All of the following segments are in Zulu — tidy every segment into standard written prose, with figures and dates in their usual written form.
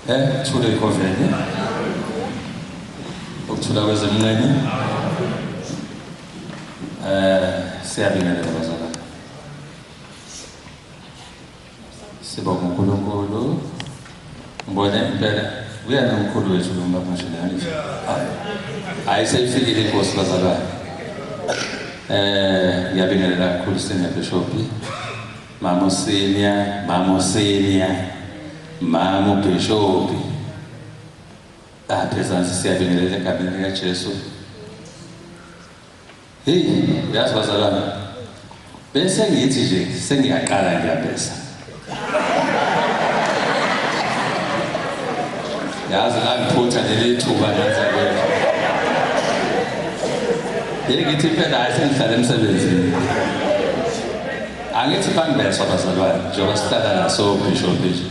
Thule ikhonveni ukuthula kwezemnqeni siyabingelela bazalwane sibonga uNkulunkulu ngibone impela uyena umkhulu wethu lo mbabunjinali ayiseyifikile inkosi bazalwane ngiyabingelela kakhulu senior bishop Mama Senior Mama Bishop phezansi siyabingelela egameni likaJesu. Hey, uyazi bazalwane bese ngithi nje sengiyaqala ngiyabesa yazi langiphutha leli thuba nanzakwethu ngithi phela asengihlala emsebenzini angithi bangibeswa bazalwane njengoba sihlala naso Bishop nje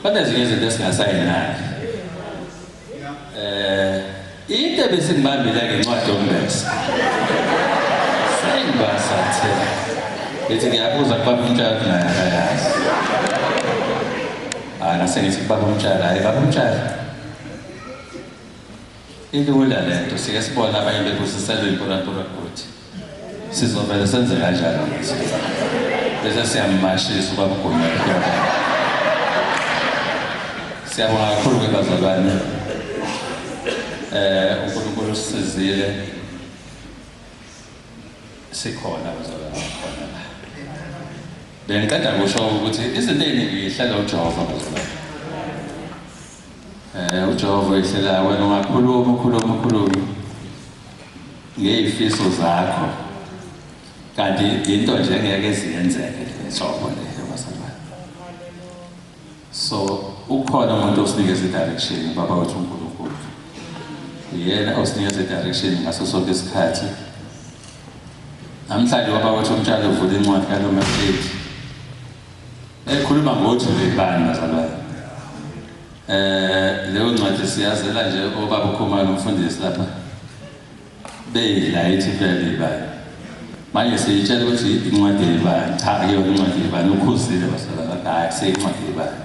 kodwa ezinye izinto esingasayinayo into ebesingibambile ngencwadi yokumbesa sengibasathe ngithi ngiyabuza kubaba umtshali naye akayazi nasengithi kubaba umtshali hayi baba umtshali ilula lento sike sibona abanye bebusiselwe imporampora ukuthi sizovele senze kanjani bese siyamashisa ubaba uGunya siyabonga kakhulu kwabazalwane uNkulunkulu usizile sikhona bazalwane khona la bengiqeda kusho ukuthi izinto eziningi ihlala uJehova bazalwane uJehova ihlela wena ungakhuluma ngezifiso zakho kanti into nje engeke ziyenzeke lezo leyo bazalwane so ukhona umuntu osinikeza direction baba wethu uNkulunkulu yena osinikeza direction ngaso sonke isikhathi namhlanje baba wethu umtshalo uvula incwadi kaNomahleti ekhuluma ngothi lebani bazalwane leyo ncwadi siyazela nje obaba uKhumalo umfundisi lapha beyidla ithi phela ibani manje siyitshela ukuthi incwadi yebani cha akuyona incwadi yebani ukhuzile bazalwane hayi seyincwadi yebani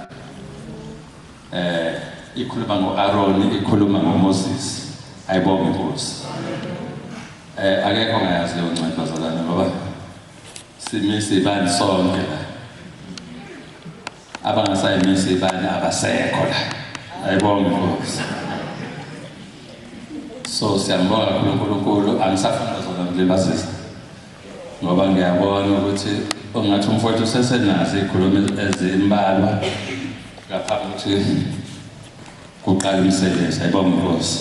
ikhuluma ngoAaron ikhuluma ngoMoses ayibonge inkosi akekho ongayazi leyo ncwadi bazalwane ngoba simisa ibani sonke la abangasayimisa ibani abasekho la ayibonge inkosi so siyambonga uNkulunkulu angisafuna bazalwane kulebasisa ngoba ngiyabona ukuthi ongathi umfowethu usesenazo izikhulumo ezimbalwa ngaphambi ukuthi kuqala umsebenzi ayibonge inkosi